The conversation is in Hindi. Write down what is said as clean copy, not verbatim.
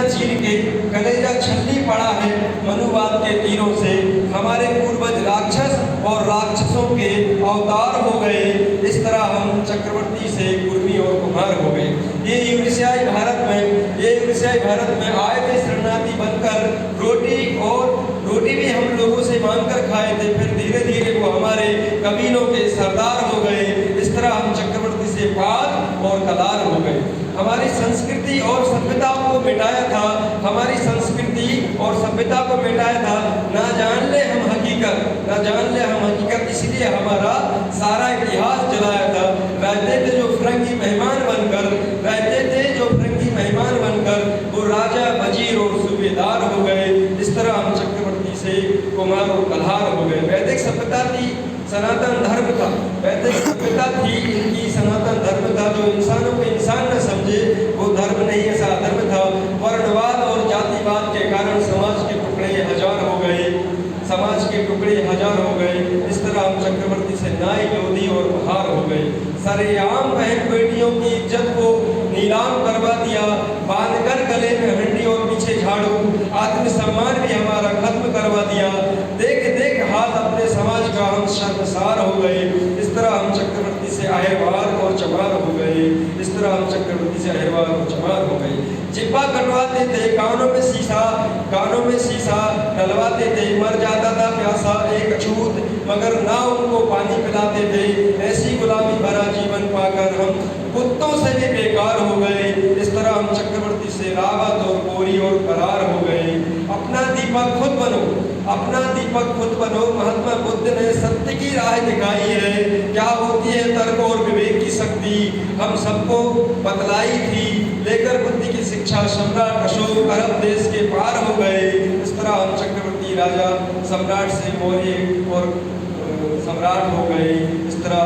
चीर के कलेजा छल्ली पड़ा है मनुवाद के तीरों से। हमारे पूर्वज राक्षस और राक्षसों के अवतार हो गए, इस तरह हम चक्रवर्ती से कुर्मी और कुम्हार हो गए। ये यूरेशियाई भारत में आए थे शरणार्थी बनकर, रोटी भी हम लोगों से मांगकर खाए थे, फिर धीरे धीरे वो हमारे कबीलों के सरदार हो गए। इस तरह हम चक्रवर्ती से पार और कलार हो गए। हमारी संस्कृति और सभ्यता को मिटाया था, हमारी संस्कृति और सभ्यता को मिटाया था। ना जान ले हम हकीकत, इसलिए हमारा सारा इतिहास जलाया था। रहते थे जो फिरंगी मेहमान बनकर वो राजा, वजीर और सूबेदार हो गए। इस तरह हम चक्रवर्ती से कुमार और कल्हार हो गए। वैदिक सभ्यता थी, सनातन धर्म था। वैदिक सभ्यता थी, इनकी सनातन धर्म था। जो इंसानों को इंसान न समझे वो धर्म नहीं, ऐसा अधर्म था। वर्णवाद और जातिवाद के कारण समाज के टुकड़े हजार हो गए। इस तरह हम चक्रवर्ती से नाई, लोधी और बहार हो गए। सरेआम बहन बेटियों की इज्जत को नीलाम करवा दिया, बांधकर गले में हंडी और पीछे झाड़ू। आत्मसम्मान भी हमारा खत्म करवा दिया। देख देख हाल अपने समाज का हम शर्मसार हो गए। इस तरह हम चक्रवर्ती से अहिरवार और चमार हो गए। जिब्बा कटवाते थे, कानों में शीशा डलवाते थे। मर जाता था प्यासा एक अछूत, मगर ना उनको पानी पिलाते थे। ऐसी गुलामी भरा जीवन पाकर हम कुत्तों से भी बेकार हो गए। इस तरह हम चक्रवर्ती से रावत और कोरी और करार हो गए। अपना दीपक खुद बनो। महात्मा बुद्ध ने सत्य की राह दिखाई है। क्या होती है तर्क और विवेक की शक्ति, हम सबको बतलाई थी। लेकर बुद्धि की शिक्षा सम्राट अशोक अरब देश के पार हो गए। इस तरह हम चक्रवर्ती राजा सम्राट से मौर्य और सम्राट हो गए। इस तरह